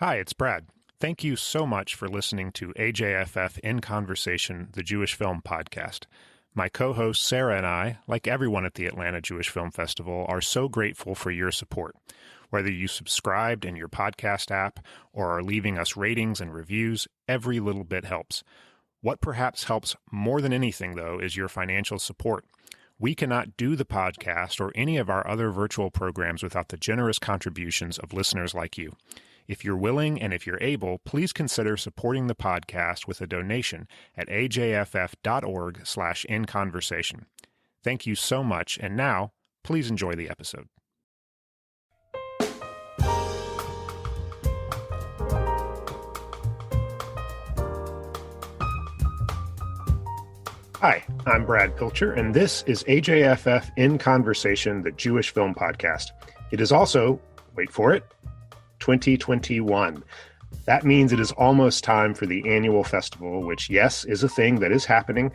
Hi, it's Brad. Thank you so much for listening to AJFF In Conversation, the Jewish Film Podcast. My co-host Sarah and I, like everyone at the Atlanta Jewish Film Festival, are so grateful for your support. Whether you subscribed in your podcast app or are leaving us ratings and reviews, every little bit helps. What perhaps helps more than anything, though, is your financial support. We cannot do the podcast or any of our other virtual programs without the generous contributions of listeners like you. If you're willing and if you're able, please consider supporting the podcast with a donation at ajff.org/inconversation. Thank you so much, and now, please enjoy the episode. Hi, I'm Brad Pilcher, and this is AJFF In Conversation, the Jewish Film Podcast. It is also, wait for it, 2021. That means it is almost time for the annual festival, which, yes, is a thing that is happening.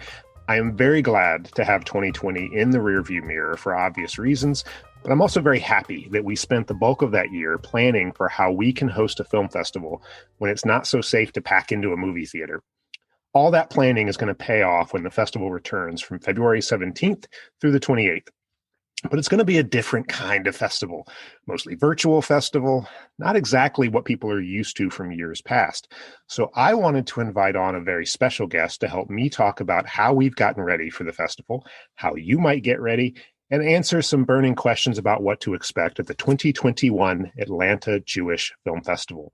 I am very glad to have 2020 in the rearview mirror for obvious reasons, but I'm also very happy that we spent the bulk of that year planning for how we can host a film festival when it's not so safe to pack into a movie theater. All that planning is going to pay off when the festival returns from February 17th through the 28th. But it's going to be a different kind of festival, mostly virtual festival, not exactly what people are used to from years past. So I wanted to invite on a very special guest to help me talk about how we've gotten ready for the festival, how you might get ready, and answer some burning questions about what to expect at the 2021 Atlanta Jewish Film Festival.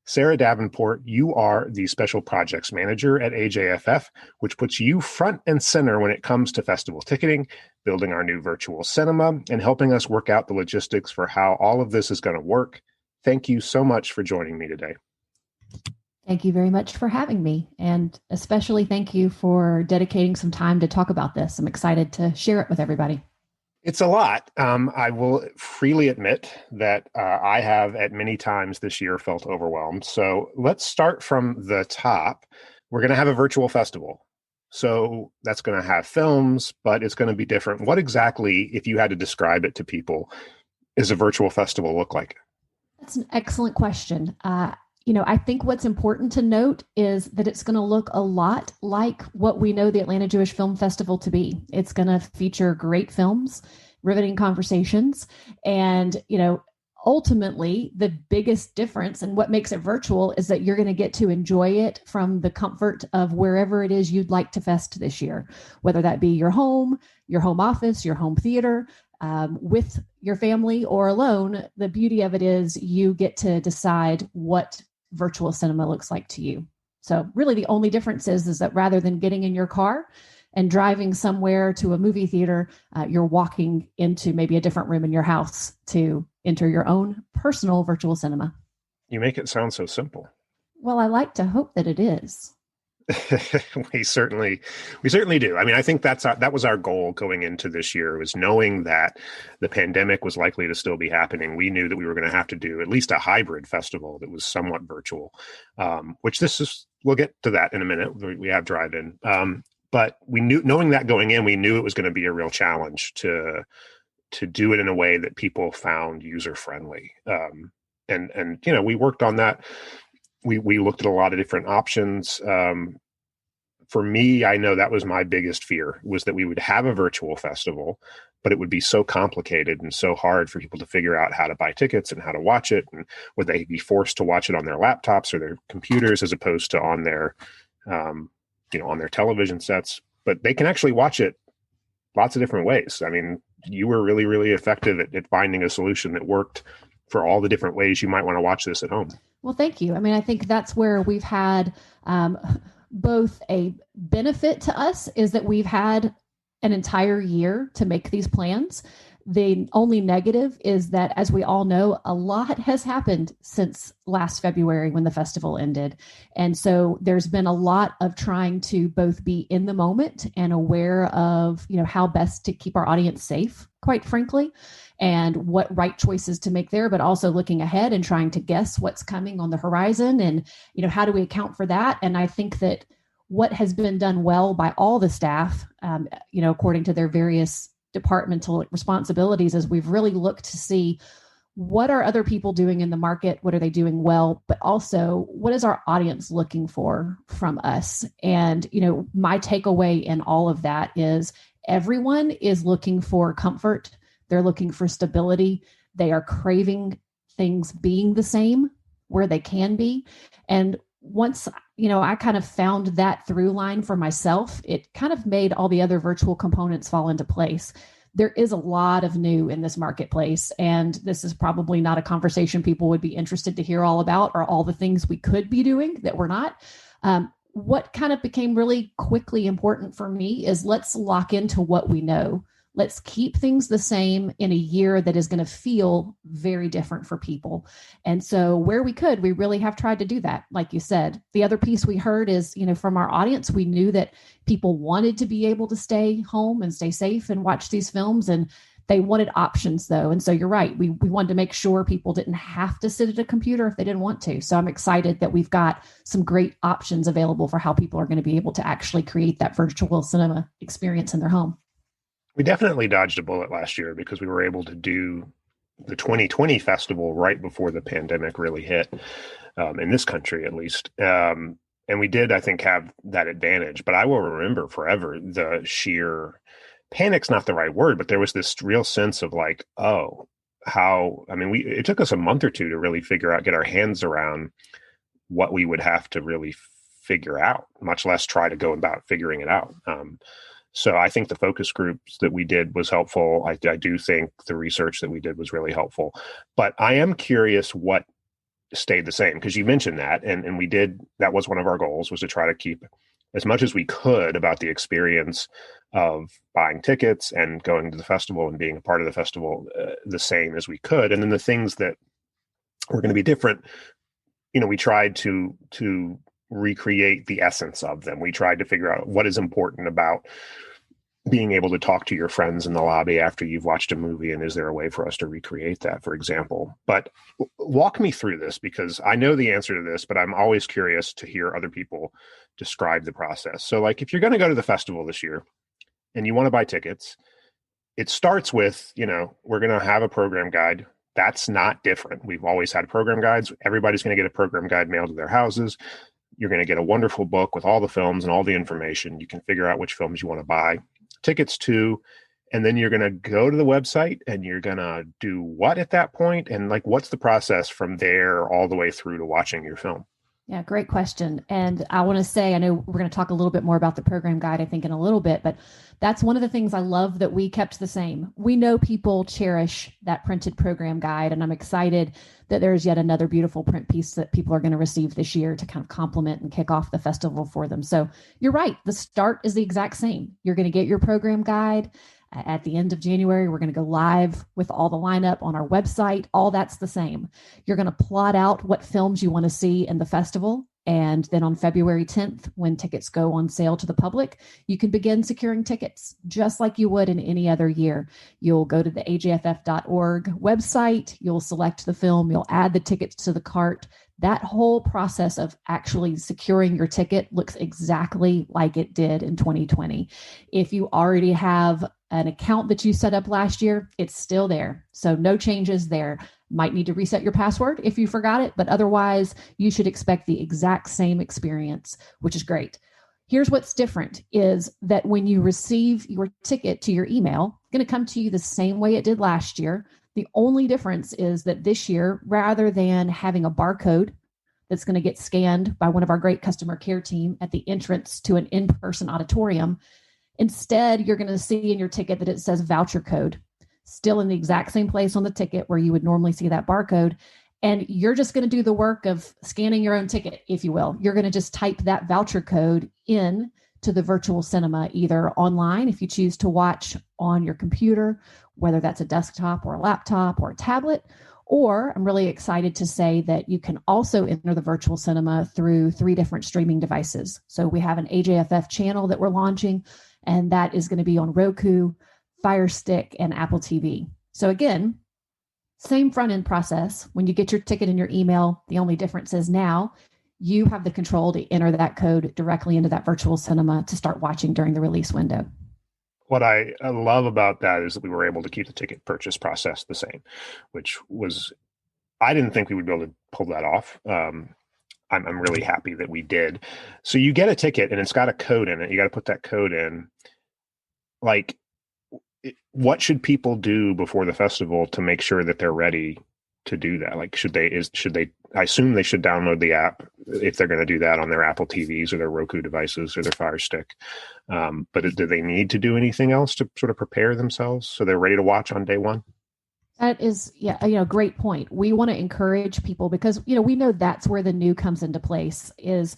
Sarah Davenport, you are the Special Projects Manager at AJFF, which puts you front and center when it comes to festival ticketing, building our new virtual cinema, and helping us work out the logistics for how all of this is going to work. Thank you so much for joining me today. Thank you very much for having me, and especially thank you for dedicating some time to talk about this. I'm excited to share it with everybody. It's a lot. I will freely admit that I have at many times this year felt overwhelmed. So let's start from the top. We're going to have a virtual festival. So that's going to have films, but it's going to be different. What exactly, if you had to describe it to people, is a virtual festival look like? That's an excellent question. I think what's important to note is that it's going to look a lot like what we know the Atlanta Jewish Film Festival to be. It's going to feature great films, riveting conversations, and, ultimately the biggest difference and what makes it virtual is that you're going to get to enjoy it from the comfort of wherever it is you'd like to fest this year, whether that be your home office, your home theater, with your family or alone. The beauty of it is you get to decide what virtual cinema looks like to you. So really the only difference is that rather than getting in your car and driving somewhere to a movie theater, you're walking into maybe a different room in your house to enter your own personal virtual cinema. You make it sound so simple. Well, I like to hope that it is. We certainly do. I mean, I think that was our goal going into this year, was knowing that the pandemic was likely to still be happening. We knew that we were going to have to do at least a hybrid festival that was somewhat virtual, we'll get to that in a minute. We have drive-in. But we knew, knowing that going in, we knew it was going to be a real challenge to do it in a way that people found user-friendly. And we worked on that. We looked at a lot of different options. For me, I know that was my biggest fear, was that we would have a virtual festival, but it would be so complicated and so hard for people to figure out how to buy tickets and how to watch it. And would they be forced to watch it on their laptops or their computers as opposed to on their, on their television sets? But they can actually watch it lots of different ways. I mean, you were really, really effective at finding a solution that worked for all the different ways you might want to watch this at home. Well, thank you. I mean, I think that's where we've had both a benefit to us is that we've had an entire year to make these plans. The only negative is that, as we all know, a lot has happened since last February when the festival ended. And so there's been a lot of trying to both be in the moment and aware of, how best to keep our audience safe, quite frankly, and what right choices to make there, but also looking ahead and trying to guess what's coming on the horizon and, how do we account for that? And I think that what has been done well by all the staff, according to their various departmental responsibilities, is we've really looked to see what are other people doing in the market? What are they doing well? But also, what is our audience looking for from us? And, my takeaway in all of that is everyone is looking for comfort. They're looking for stability. They are craving things being the same where they can be. And once, I kind of found that through line for myself, it kind of made all the other virtual components fall into place. There is a lot of new in this marketplace, and this is probably not a conversation people would be interested to hear all about, or all the things we could be doing that we're not. What kind of became really quickly important for me is let's lock into what we know. Let's keep things the same in a year that is going to feel very different for people. And so where we could, we really have tried to do that. Like you said, the other piece we heard is, from our audience, we knew that people wanted to be able to stay home and stay safe and watch these films. And they wanted options though. And so you're right. We wanted to make sure people didn't have to sit at a computer if they didn't want to. So I'm excited that we've got some great options available for how people are going to be able to actually create that virtual cinema experience in their home. We definitely dodged a bullet last year because we were able to do the 2020 festival right before the pandemic really hit, in this country at least. And we did, I think, have that advantage. But I will remember forever the sheer panic's not the right word, but there was this real sense of like, it took us a month or two to really get our hands around what we would have to really figure out, much less try to go about figuring it out. So I think the focus groups that we did was helpful. I do think the research that we did was really helpful. But I am curious what stayed the same, because you mentioned that, and we did. That was one of our goals, was to try to keep as much as we could about the experience of buying tickets and going to the festival and being a part of the festival the same as we could. And then the things that were going to be different, we tried to recreate the essence of them. We tried to figure out what is important about being able to talk to your friends in the lobby after you've watched a movie, and is there a way for us to recreate that, for example? But walk me through this, because I know the answer to this, but I'm always curious to hear other people describe the process. So like, if you're going to go to the festival this year and you want to buy tickets, it starts with, we're going to have a program guide. That's not different. We've always had program guides. Everybody's going to get a program guide mailed to their houses. You're going to get a wonderful book with all the films and all the information. You can figure out which films you want to buy tickets to, and then you're going to go to the website and you're going to do what at that point? And like, what's the process from there all the way through to watching your film? Yeah, great question. And I want to say, I know we're going to talk a little bit more about the program guide, I think, in a little bit, but that's one of the things I love that we kept the same. We know people cherish that printed program guide, and I'm excited that there's yet another beautiful print piece that people are going to receive this year to kind of complement and kick off the festival for them. So you're right. The start is the exact same. You're going to get your program guide. At the end of January, we're going to go live with all the lineup on our website. All that's the same. You're going to plot out what films you want to see in the festival. And then on February 10th, when tickets go on sale to the public, you can begin securing tickets just like you would in any other year. You'll go to the AJFF.org website. You'll select the film. You'll add the tickets to the cart. That whole process of actually securing your ticket looks exactly like it did in 2020. If you already have an account that you set up last year, it's still there. So no changes there. Might need to reset your password if you forgot it, but otherwise you should expect the exact same experience, which is great. Here's what's different is that when you receive your ticket to your email, it's going to come to you the same way it did last year. The only difference is that this year, rather than having a barcode that's going to get scanned by one of our great customer care team at the entrance to an in-person auditorium, instead, you're going to see in your ticket that it says voucher code, still in the exact same place on the ticket where you would normally see that barcode. And you're just going to do the work of scanning your own ticket, if you will. You're going to just type that voucher code in to the virtual cinema, either online if you choose to watch on your computer, whether that's a desktop or a laptop or a tablet. Or I'm really excited to say that you can also enter the virtual cinema through 3 different streaming devices. So we have an AJFF channel that we're launching, and that is going to be on Roku, Fire Stick, and Apple TV. So again, same front end process. When you get your ticket in your email, the only difference is now you have the control to enter that code directly into that virtual cinema to start watching during the release window. What I love about that is that we were able to keep the ticket purchase process the same, which was, I didn't think we would be able to pull that off. I'm really happy that we did. So you get a ticket and it's got a code in it. You got to put that code in. Like, what should people do before the festival to make sure that they're ready to do that? Like, should they, I assume they should download the app if they're going to do that on their Apple TVs or their Roku devices or their Fire Stick. But do they need to do anything else to sort of prepare themselves so they're ready to watch on day one? That is, yeah, great point. We want to encourage people because, we know that's where the new comes into place is,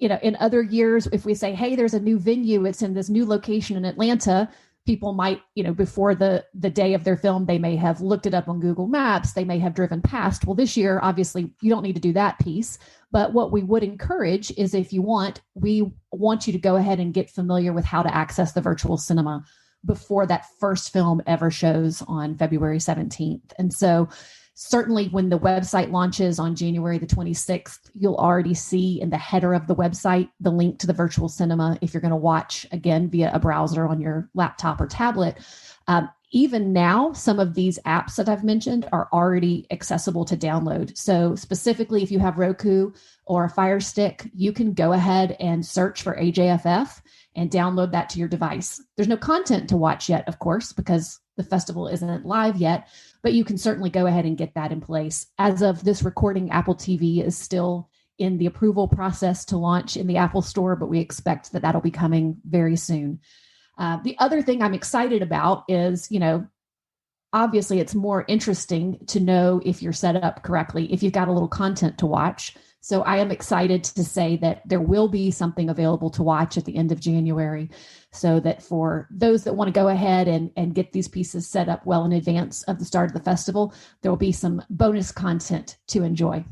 in other years, if we say, hey, there's a new venue, it's in this new location in Atlanta, people might, before the day of their film, they may have looked it up on Google Maps. They may have driven past. Well, this year, obviously, you don't need to do that piece. But what we would encourage is if you want, we want you to go ahead and get familiar with how to access the virtual cinema before that first film ever shows on February 17th. And so certainly when the website launches on January the 26th, you'll already see in the header of the website the link to the virtual cinema if you're going to watch, again, via a browser on your laptop or tablet. Even now, some of these apps that I've mentioned are already accessible to download. So specifically, if you have Roku or a Fire Stick, you can go ahead and search for AJFF and download that to your device. There's no content to watch yet, of course, because the festival isn't live yet, but you can certainly go ahead and get that in place. As of this recording, Apple TV is still in the approval process to launch in the Apple Store, but we expect that that'll be coming very soon. The other thing I'm excited about is, obviously it's more interesting to know if you're set up correctly, if you've got a little content to watch. So I am excited to say that there will be something available to watch at the end of January so that for those that want to go ahead and get these pieces set up well in advance of the start of the festival, there will be some bonus content to enjoy.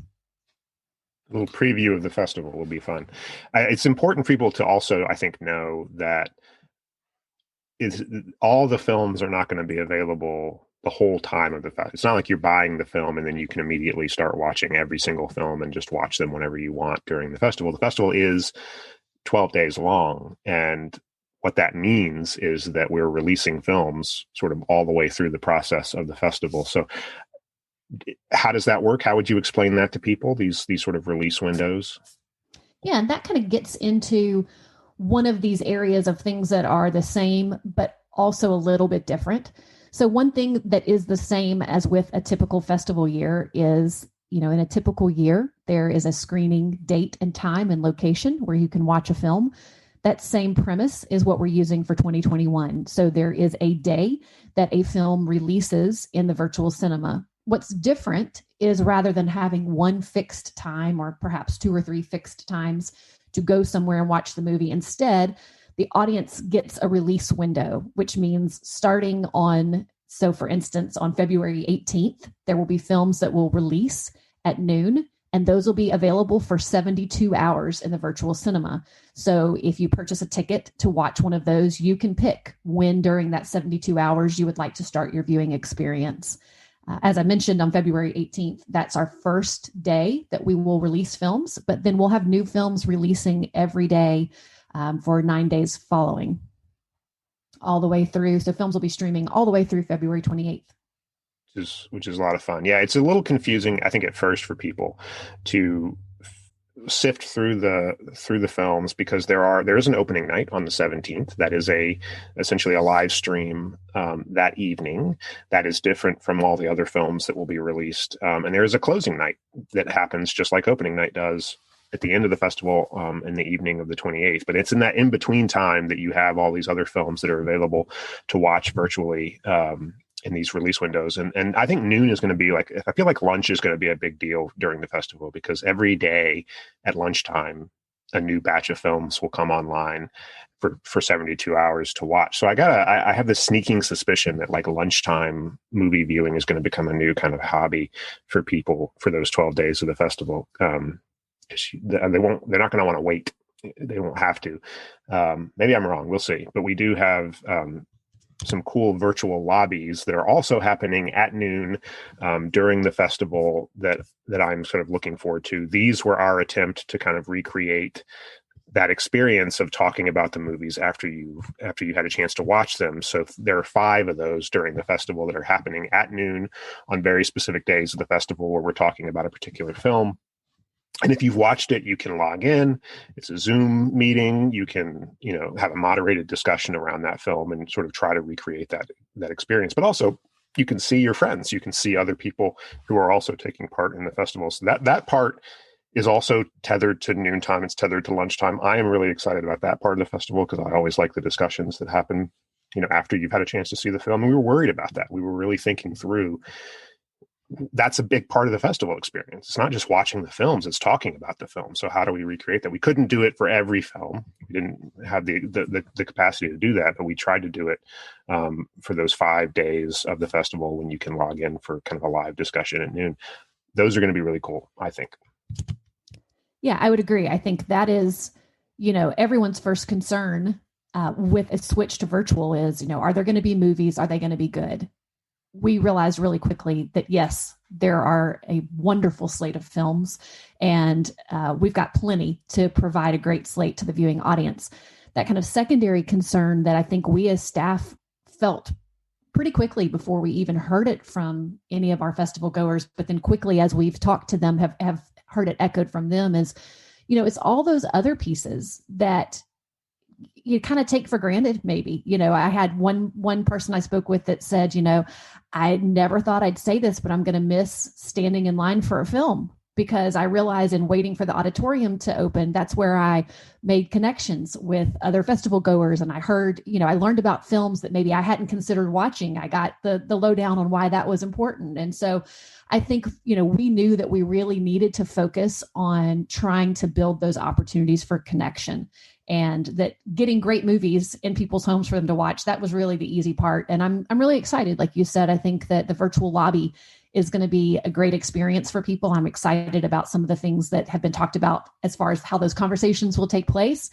A little preview of the festival will be fun. It's important for people to also, I think, know that all the films are not going to be available the whole time of the festival. It's not like you're buying the film and then you can immediately start watching every single film and just watch them whenever you want during the festival. The festival is 12 days long. And what that means is that we're releasing films sort of all the way through the process of the festival. So how does that work? How would you explain that to people, these sort of release windows? Yeah, and that kind of gets into one of these areas of things that are the same, but also a little bit different. So one thing that is the same as with a typical festival year is, in a typical year, there is a screening date and time and location where you can watch a film. That same premise is what we're using for 2021. So there is a day that a film releases in the virtual cinema. What's different is rather than having one fixed time or perhaps two or three fixed times to go somewhere and watch the movie. Instead, the audience gets a release window, which means starting so for instance, on February 18th, there will be films that will release at noon, and those will be available for 72 hours in the virtual cinema. So if you purchase a ticket to watch one of those, you can pick when during that 72 hours you would like to start your viewing experience. As I mentioned on February 18th, that's our first day that we will release films, but then we'll have new films releasing every day for 9 days following, all the way through. So films will be streaming all the way through February 28th. Which is a lot of fun. Yeah, it's a little confusing, I think, at first for people to sift through the films because there is an opening night on the 17th that is essentially a live stream that evening that is different from all the other films that will be released, and there is a closing night that happens just like opening night does at the end of the festival in the evening of the 28th. But it's in that in between time that you have all these other films that are available to watch virtually in these release windows. And I think noon is going to be I feel like lunch is going to be a big deal during the festival because every day at lunchtime, a new batch of films will come online for 72 hours to watch. So I have this sneaking suspicion that lunchtime movie viewing is going to become a new kind of hobby for people for those 12 days of the festival. They're not going to want to wait. They won't have to. Maybe I'm wrong. We'll see. But we do have some cool virtual lobbies that are also happening at noon during the festival that I'm sort of looking forward to. These were our attempt to kind of recreate that experience of talking about the movies after you had a chance to watch them. So there are 5 of those during the festival that are happening at noon on very specific days of the festival where we're talking about a particular film. And if you've watched it, you can log in. It's a Zoom meeting. You can, have a moderated discussion around that film and sort of try to recreate that experience. But also, you can see your friends. You can see other people who are also taking part in the festival. So that part is also tethered to noontime. It's tethered to lunchtime. I am really excited about that part of the festival because I always like the discussions that happen, after you've had a chance to see the film. And we were worried about that. We were really thinking through. That's a big part of the festival experience. It's not just watching the films, it's talking about the film. So how do we recreate that? We couldn't do it for every film. We didn't have the capacity to do that, but we tried to do it for those 5 days of the festival when you can log in for kind of a live discussion at noon. Those are going to be really cool, I think. Yeah, I would agree. I think that is, everyone's first concern with a switch to virtual is, are there going to be movies? Are they going to be good? We realized really quickly that, yes, there are a wonderful slate of films, and we've got plenty to provide a great slate to the viewing audience. That kind of secondary concern that I think we as staff felt pretty quickly before we even heard it from any of our festival goers, but then quickly as we've talked to them, have heard it echoed from them is, it's all those other pieces that you kind of take for granted. Maybe, I had one person I spoke with that said, I never thought I'd say this, but I'm going to miss standing in line for a film because I realized in waiting for the auditorium to open, that's where I made connections with other festival goers. And I heard, I learned about films that maybe I hadn't considered watching. I got the lowdown on why that was important. And so I think, we knew that we really needed to focus on trying to build those opportunities for connection, and that getting great movies in people's homes for them to watch, that was really the easy part. And I'm really excited. Like you said, I think that the virtual lobby is going to be a great experience for people. I'm excited about some of the things that have been talked about as far as how those conversations will take place.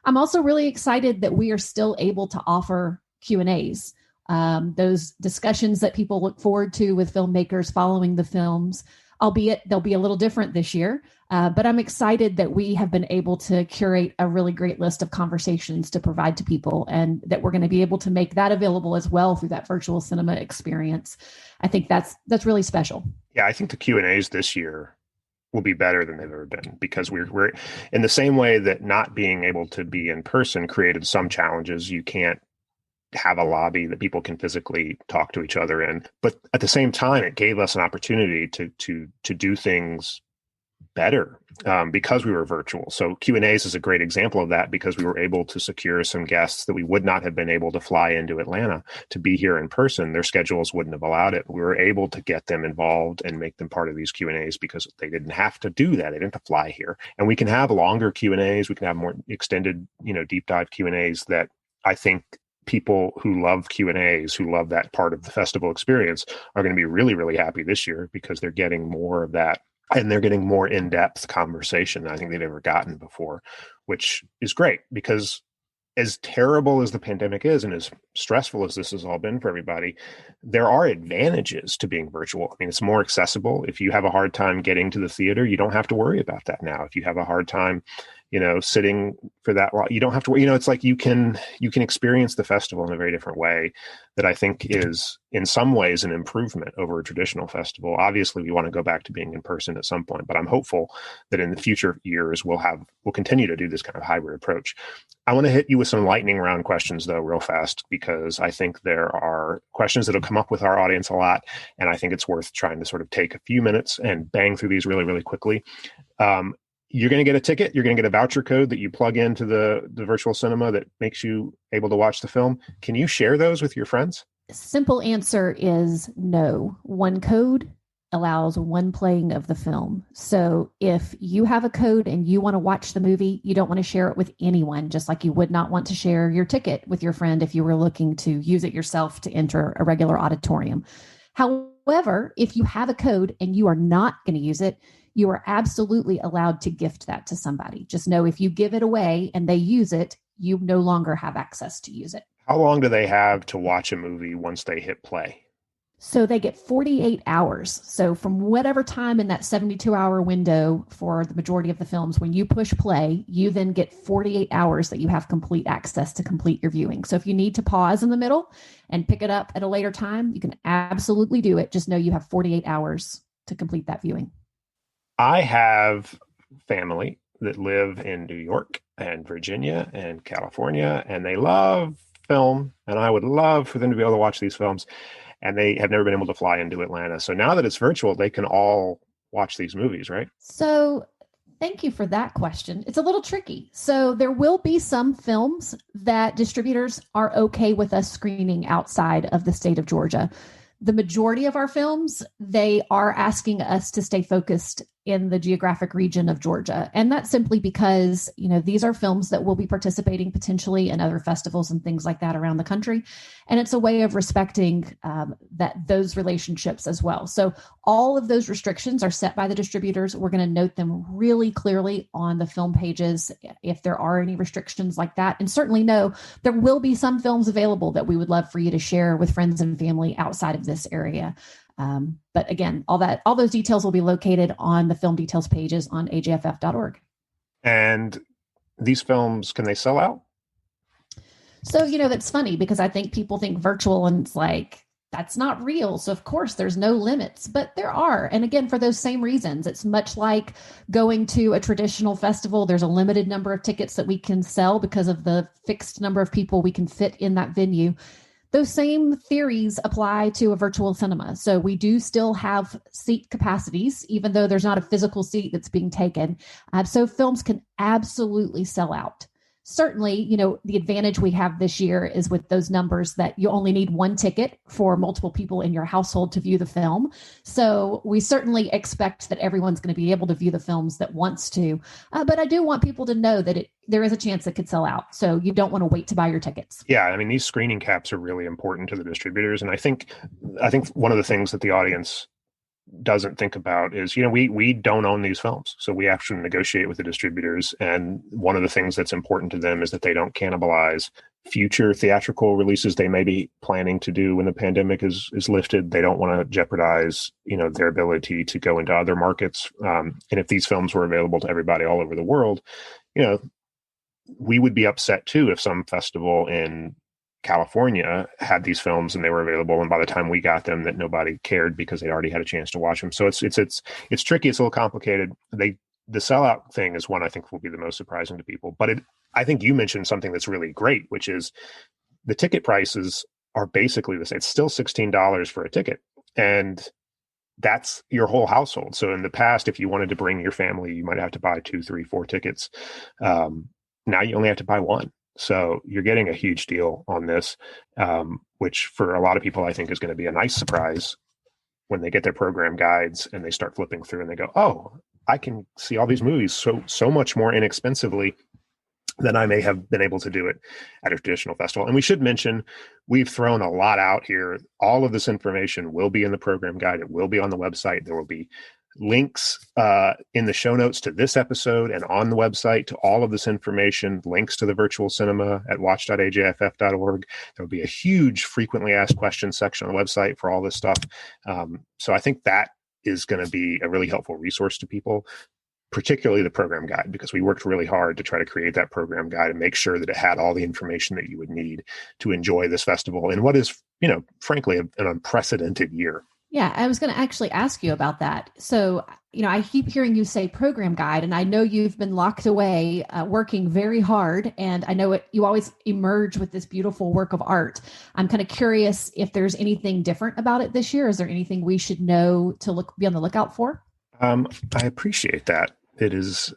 I'm also really excited that we are still able to offer Q&As, those discussions that people look forward to with filmmakers following the films, albeit they'll be a little different this year. But I'm excited that we have been able to curate a really great list of conversations to provide to people, and that we're going to be able to make that available as well through that virtual cinema experience. I think that's really special. Yeah, I think the Q&As this year will be better than they've ever been because we're in the same way that not being able to be in person created some challenges. You can't have a lobby that people can physically talk to each other in, but at the same time, it gave us an opportunity to do things better because we were virtual. So Q&As is a great example of that because we were able to secure some guests that we would not have been able to fly into Atlanta to be here in person. Their schedules wouldn't have allowed it. We were able to get them involved and make them part of these Q&As because they didn't have to do that. They didn't have to fly here. And we can have longer Q&As. We can have more extended, deep dive Q&As that I think people who love Q&As, who love that part of the festival experience, are going to be really, really happy this year because they're getting more of that. And they're getting more in-depth conversation than I think they've ever gotten before, which is great because as terrible as the pandemic is and as stressful as this has all been for everybody, there are advantages to being virtual. I mean, it's more accessible. If you have a hard time getting to the theater, you don't have to worry about that now. If you have a hard time, sitting for that long, you don't have to, it's like you can experience the festival in a very different way that I think is in some ways an improvement over a traditional festival. Obviously, we want to go back to being in person at some point, but I'm hopeful that in the future years, we'll continue to do this kind of hybrid approach. I want to hit you with some lightning round questions though, real fast, because I think there are questions that will come up with our audience a lot. And I think it's worth trying to sort of take a few minutes and bang through these really, really quickly. You're going to get a ticket. You're going to get a voucher code that you plug into the virtual cinema that makes you able to watch the film. Can you share those with your friends? Simple answer is no. One code allows one playing of the film. So if you have a code and you want to watch the movie, you don't want to share it with anyone, just like you would not want to share your ticket with your friend if you were looking to use it yourself to enter a regular auditorium. However, if you have a code and you are not going to use it, you are absolutely allowed to gift that to somebody. Just know if you give it away and they use it, you no longer have access to use it. How long do they have to watch a movie once they hit play? So they get 48 hours. So from whatever time in that 72-hour window for the majority of the films, when you push play, you then get 48 hours that you have complete access to complete your viewing. So if you need to pause in the middle and pick it up at a later time, you can absolutely do it. Just know you have 48 hours to complete that viewing. I have family that live in New York and Virginia and California, and they love film, and I would love for them to be able to watch these films. And they have never been able to fly into Atlanta. So now that it's virtual, they can all watch these movies, right? So thank you for that question. It's a little tricky. So there will be some films that distributors are okay with us screening outside of the state of Georgia. The majority of our films, they are asking us to stay focused in the geographic region of Georgia. And that's simply because, these are films that will be participating potentially in other festivals and things like that around the country. And it's a way of respecting those relationships as well. So all of those restrictions are set by the distributors. We're going to note them really clearly on the film pages if there are any restrictions like that. And certainly know there will be some films available that we would love for you to share with friends and family outside of this area. But again, all those details will be located on the film details pages on ajff.org. And these films, can they sell out? So, that's funny because I think people think virtual and it's like, that's not real. So of course there's no limits, but there are. And again, for those same reasons, it's much like going to a traditional festival. There's a limited number of tickets that we can sell because of the fixed number of people we can fit in that venue. Those same theories apply to a virtual cinema. So we do still have seat capacities, even though there's not a physical seat that's being taken. So films can absolutely sell out. Certainly, the advantage we have this year is with those numbers that you only need one ticket for multiple people in your household to view the film. So we certainly expect that everyone's going to be able to view the films that wants to. But I do want people to know that there is a chance it could sell out. So you don't want to wait to buy your tickets. Yeah, I mean, these screening caps are really important to the distributors. And I think one of the things that the audience doesn't think about is, we don't own these films. So we actually negotiate with the distributors. And one of the things that's important to them is that they don't cannibalize future theatrical releases they may be planning to do when the pandemic is lifted. They don't want to jeopardize, their ability to go into other markets. And if these films were available to everybody all over the world, we would be upset too if some festival in California had these films and they were available, and by the time we got them, that nobody cared because they already had a chance to watch them. So it's tricky. It's a little complicated. The sellout thing is one I think will be the most surprising to people. But I think you mentioned something that's really great, which is the ticket prices are basically the same. It's still $16 for a ticket, and that's your whole household. So in the past, if you wanted to bring your family, you might have to buy 2, 3, 4 tickets. Now you only have to buy one. So you're getting a huge deal on this, which for a lot of people, I think is going to be a nice surprise when they get their program guides and they start flipping through and they go, oh, I can see all these movies so much more inexpensively than I may have been able to do it at a traditional festival. And we should mention, we've thrown a lot out here. All of this information will be in the program guide. It will be on the website. There will be links in the show notes to this episode and on the website to all of this information, links to the virtual cinema at watch.ajff.org. There will be a huge frequently asked questions section on the website for all this stuff. So I think that is going to be a really helpful resource to people, particularly the program guide, because we worked really hard to try to create that program guide and make sure that it had all the information that you would need to enjoy this festival in what is, frankly, an unprecedented year. Yeah, I was going to actually ask you about that. So, I keep hearing you say program guide, and I know you've been locked away working very hard, and I know you always emerge with this beautiful work of art. I'm kind of curious if there's anything different about it this year. Is there anything we should know to be on the lookout for? I appreciate that. It is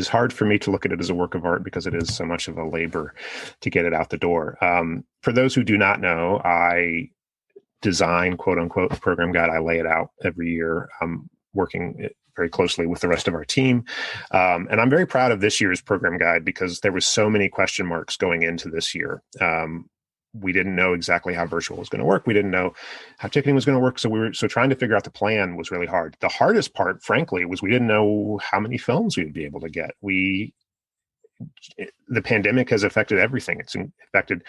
hard for me to look at it as a work of art because it is so much of a labor to get it out the door. For those who do not know, I design, quote unquote, the program guide. I lay it out every year. I'm working very closely with the rest of our team. And I'm very proud of this year's program guide because there was so many question marks going into this year. We didn't know exactly how virtual was going to work. We didn't know how ticketing was going to work. So trying to figure out the plan was really hard. The hardest part, frankly, was we didn't know how many films we would be able to get. the pandemic has affected everything. It's affected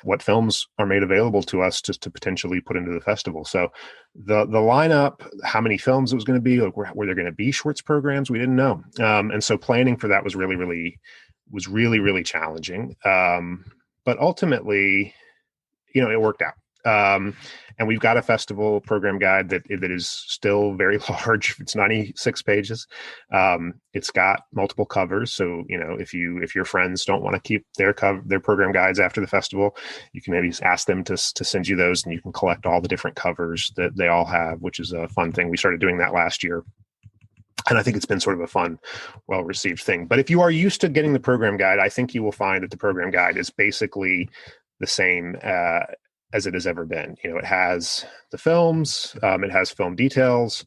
what films are made available to us just to potentially put into the festival. So the lineup, how many films it was going to be, like were there going to be shorts programs? We didn't know. And so planning for that was really challenging. But ultimately, it worked out. And we've got a festival program guide that is still very large. It's 96 pages. It's got multiple covers. So, if your friends don't want to keep their program guides after the festival, you can maybe ask them to send you those, and you can collect all the different covers that they all have, which is a fun thing. We started doing that last year. And I think it's been sort of a fun, well-received thing. But if you are used to getting the program guide, I think you will find that the program guide is basically the same as it has ever been. It has the films, it has film details.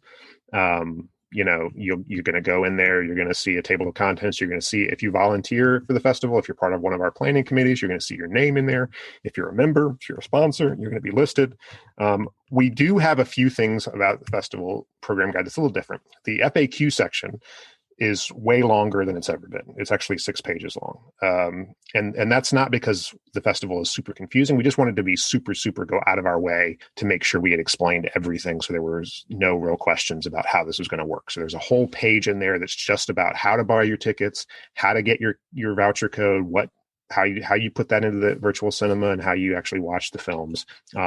You're going to go in there, you're going to see a table of contents. You're going to see, if you volunteer for the festival, if you're part of one of our planning committees, you're going to see your name in there. If you're a member, if you're a sponsor, you're going to be listed. We do have a few things about the festival program guide that's a little different. The FAQ section is way longer than it's ever been. It's actually 6 pages long. And that's not because the festival is super confusing. We just wanted to be super go out of our way to make sure we had explained everything, so there was no real questions about how this was going to work. So there's a whole page in there that's just about how to buy your tickets, how to get your voucher code, how you put that into the virtual cinema, and how you actually watch the films.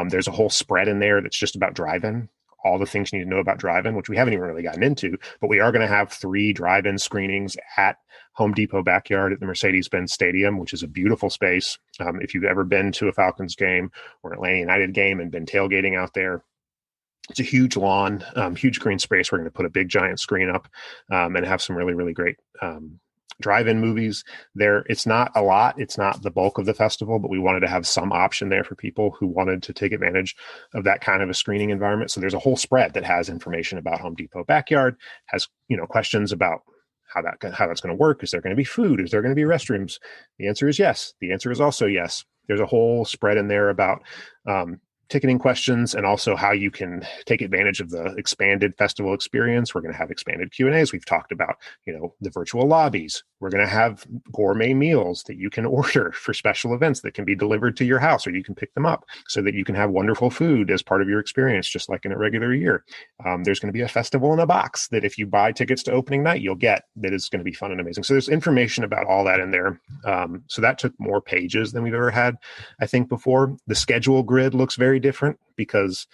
There's a whole spread in there that's just about drive-in. All the things you need to know about drive-in, which we haven't even really gotten into, but we are going to have 3 drive-in screenings at Home Depot backyard at the Mercedes-Benz Stadium, which is a beautiful space. If you've ever been to a Falcons game or Atlanta United game and been tailgating out there, it's a huge lawn, huge green space. We're going to put a big giant screen up and have some really great drive-in movies there. It's not a lot. It's not the bulk of the festival, but we wanted to have some option there for people who wanted to take advantage of that kind of a screening environment. So there's a whole spread that has information about Home Depot backyard, has, questions about how that's going to work. Is there going to be food? Is there going to be restrooms? The answer is yes. The answer is also yes. There's a whole spread in there about ticketing questions, and also how you can take advantage of the expanded festival experience. We're going to have expanded Q&As. We've talked about, the virtual lobbies. We're going to have gourmet meals that you can order for special events that can be delivered to your house, or you can pick them up so that you can have wonderful food as part of your experience, just like in a regular year. There's going to be a festival in a box that if you buy tickets to opening night, you'll get, that is going to be fun and amazing. So there's information about all that in there. So that took more pages than we've ever had, I think, before. The schedule grid looks very different because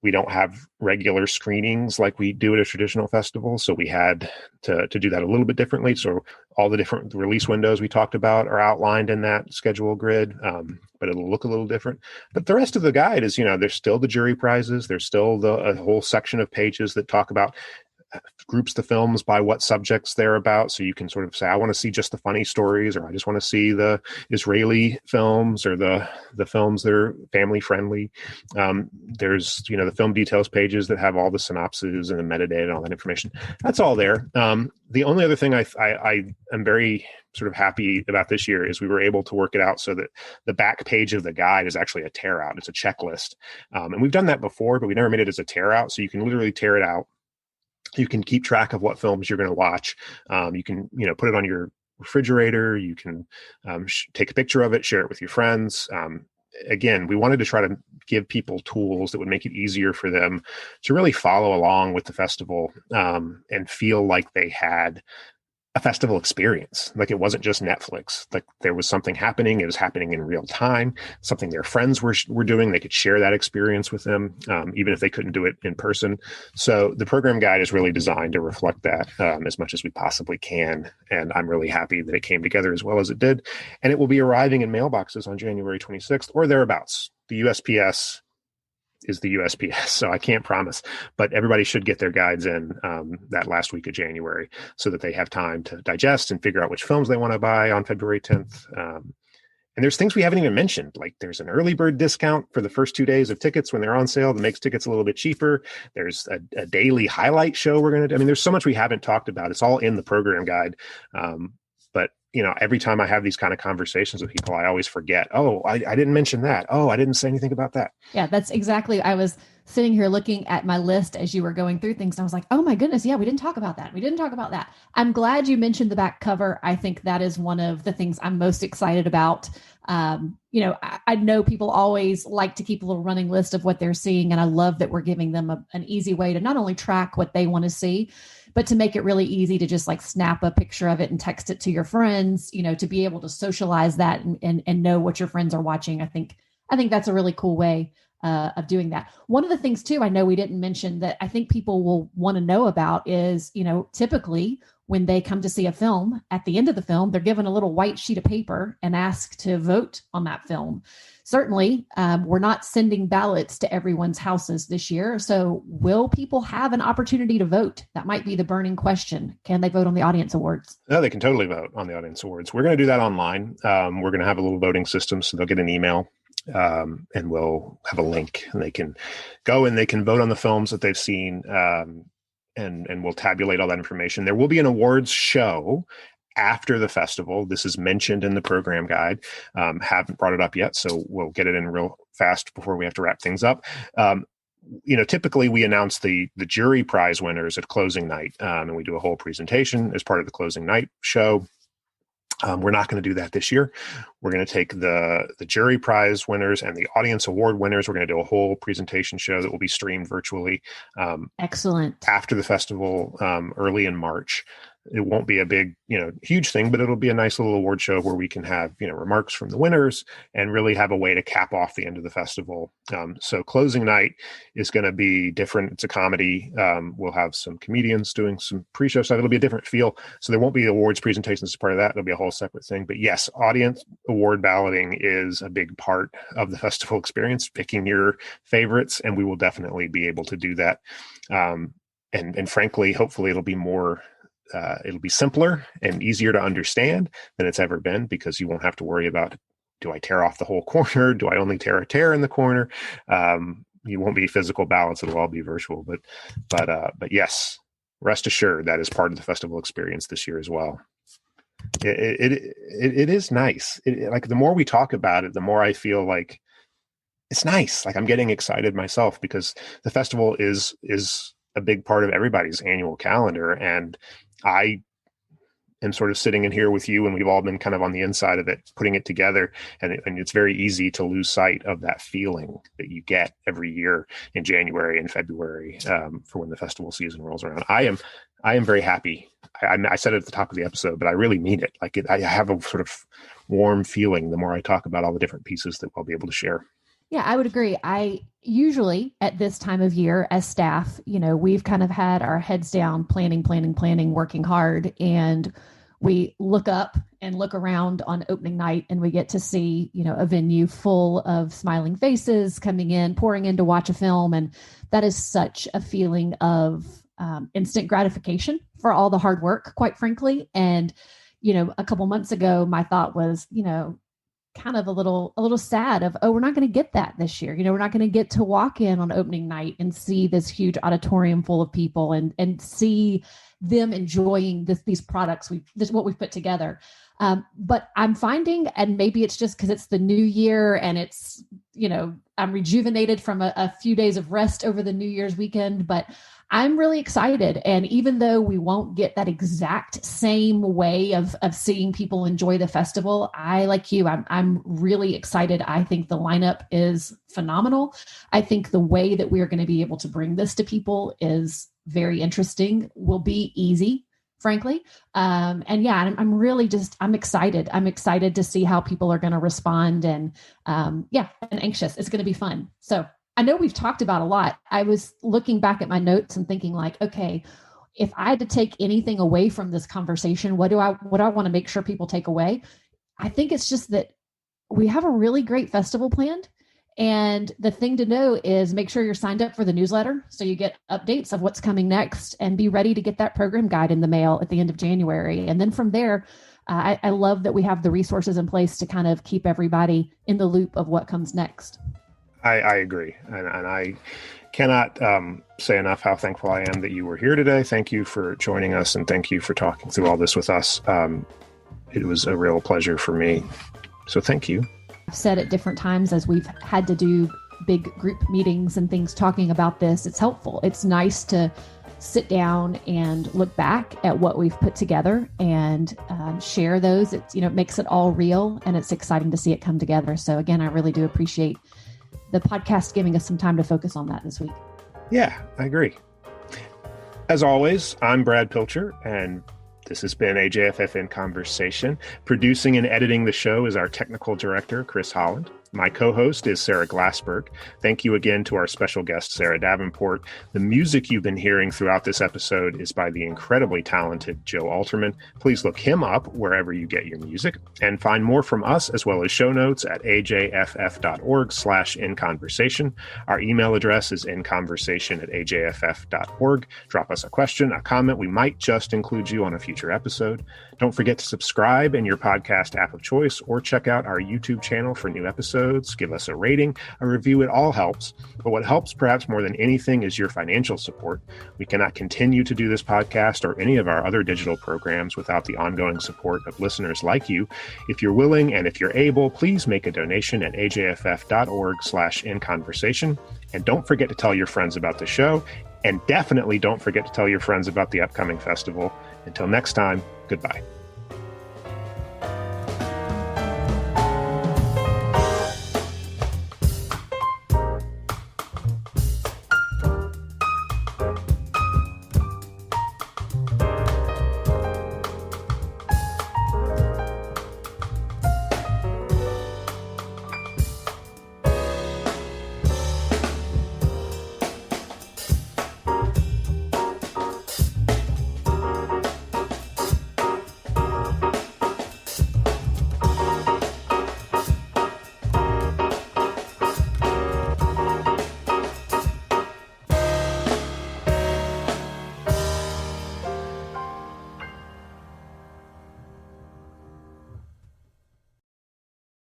we don't have regular screenings like we do at a traditional festival. So we had to do that a little bit differently. So all the different release windows we talked about are outlined in that schedule grid, but it'll look a little different. But the rest of the guide is, there's still the jury prizes. There's still a whole section of pages that talk about, groups the films by what subjects they're about. So you can sort of say, I want to see just the funny stories, or I just want to see the Israeli films, or the films that are family friendly. There's, the film details pages that have all the synopses and the metadata and all that information. That's all there. The only other thing I am very sort of happy about this year is we were able to work it out so that the back page of the guide is actually a tear out. It's a checklist. And we've done that before, but we never made it as a tear out. So you can literally tear it out. You can keep track of what films you're going to watch. You can, put it on your refrigerator. You can take a picture of it, share it with your friends. Again, we wanted to try to give people tools that would make it easier for them to really follow along with the festival and feel like they had a festival experience. Like it wasn't just Netflix. Like there was something happening. It was happening in real time, something their friends were doing. They could share that experience with them, even if they couldn't do it in person. So the program guide is really designed to reflect that as much as we possibly can. And I'm really happy that it came together as well as it did. And it will be arriving in mailboxes on January 26th or thereabouts. The USPS is the USPS, so I can't promise, but everybody should get their guides in that last week of January so that they have time to digest and figure out which films they want to buy on February 10th. And there's things we haven't even mentioned, like there's an early bird discount for the first 2 days of tickets when they're on sale that makes tickets a little bit cheaper. There's a daily highlight show we're going to do. I mean, there's so much we haven't talked about. It's all in the program guide. But every time I have these kind of conversations with people, I always forget, I didn't mention that. Oh, I didn't say anything about that. Yeah, that's exactly. I was sitting here looking at my list as you were going through things. And I was like, oh my goodness, yeah, we didn't talk about that. We didn't talk about that. I'm glad you mentioned the back cover. I think that is one of the things I'm most excited about. I know people always like to keep a little running list of what they're seeing. And I love that we're giving them an easy way to not only track what they want to see, but to make it really easy to just like snap a picture of it and text it to your friends, to be able to socialize that and know what your friends are watching. I think that's a really cool way of doing that. One of the things too, I know we didn't mention that I think people will want to know about is, typically when they come to see a film, at the end of the film, they're given a little white sheet of paper and asked to vote on that film. Certainly, we're not sending ballots to everyone's houses this year. So will people have an opportunity to vote? That might be the burning question. Can they vote on the audience awards? No, they can totally vote on the audience awards. We're going to do that online. We're going to have a little voting system. So they'll get an email and we'll have a link and they can go and they can vote on the films that they've seen. And we'll tabulate all that information. There will be an awards show after the festival. This is mentioned in the program guide. Haven't brought it up yet, so we'll get it in real fast before we have to wrap things up. Typically we announce the jury prize winners at closing night, and we do a whole presentation as part of the closing night show. We're not going to do that this year. We're going to take the jury prize winners and the audience award winners. We're going to do a whole presentation show that will be streamed virtually. Excellent. After the festival, early in March. It won't be a big, huge thing, but it'll be a nice little award show where we can have, remarks from the winners and really have a way to cap off the end of the festival. So closing night is going to be different. It's a comedy. We'll have some comedians doing some pre-show stuff. It'll be a different feel. So there won't be awards presentations as part of that. It'll be a whole separate thing. But yes, audience award balloting is a big part of the festival experience, picking your favorites, and we will definitely be able to do that. And frankly, hopefully it'll be simpler and easier to understand than it's ever been, because you won't have to worry about, do I tear off the whole corner? Do I only tear a tear in the corner? You won't be physical ballots. It'll all be virtual, but yes, rest assured that is part of the festival experience this year as well. It is nice. Like the more we talk about it, the more I feel like it's nice. Like I'm getting excited myself, because the festival is a big part of everybody's annual calendar. And I am sort of sitting in here with you, and we've all been kind of on the inside of it, putting it together. And it's very easy to lose sight of that feeling that you get every year in January and February for when the festival season rolls around. I am very happy. I said it at the top of the episode, but I really mean it. I have a sort of warm feeling the more I talk about all the different pieces that I'll be able to share. Yeah, I would agree. I usually at this time of year as staff, we've kind of had our heads down, planning, working hard. And we look up and look around on opening night and we get to see, a venue full of smiling faces coming in, pouring in to watch a film. And that is such a feeling of instant gratification for all the hard work, quite frankly. And, a couple months ago, my thought was, kind of a little sad of, we're not going to get that this year. We're not going to get to walk in on opening night and see this huge auditorium full of people and see them enjoying these products. What we've put together. But I'm finding, and maybe it's just because it's the new year and it's, I'm rejuvenated from a few days of rest over the New Year's weekend, but I'm really excited. And even though we won't get that exact same way of seeing people enjoy the festival, like you, I'm really excited. I think the lineup is phenomenal. I think the way that we're going to be able to bring this to people is very interesting, will be easy, frankly. And yeah, I'm excited. I'm excited to see how people are going to respond and anxious. It's going to be fun. So I know we've talked about a lot. I was looking back at my notes and thinking like, okay, if I had to take anything away from this conversation, what do I want to make sure people take away? I think it's just that we have a really great festival planned. And the thing to know is make sure you're signed up for the newsletter so you get updates of what's coming next, and be ready to get that program guide in the mail at the end of January. And then from there, I love that we have the resources in place to kind of keep everybody in the loop of what comes next. I agree. And I cannot say enough how thankful I am that you were here today. Thank you for joining us, and thank you for talking through all this with us. It was a real pleasure for me. So thank you. I've said at different times as we've had to do big group meetings and things talking about this, it's helpful. It's nice to sit down and look back at what we've put together and share those. It makes it all real, and it's exciting to see it come together. So again, I really do appreciate the podcast giving us some time to focus on that this week. Yeah, I agree. As always, I'm Brad Pilcher, and this has been AJFF in Conversation. Producing and editing the show is our technical director, Chris Holland. My co-host is Sarah Glassberg. Thank you again to our special guest, Sarah Davenport. The music you've been hearing throughout this episode is by the incredibly talented Joe Alterman. Please look him up wherever you get your music, and find more from us as well as show notes at ajff.org/inconversation. Our email address is inconversation@ajff.org. Drop us a question, a comment. We might just include you on a future episode. Don't forget to subscribe in your podcast app of choice, or check out our YouTube channel for new episodes. Give us a rating, a review. It all helps. But what helps perhaps more than anything is your financial support. We cannot continue to do this podcast or any of our other digital programs without the ongoing support of listeners like you. If you're willing and if you're able, please make a donation at ajff.org/inconversation. And don't forget to tell your friends about the show. And definitely don't forget to tell your friends about the upcoming festival. Until next time, goodbye.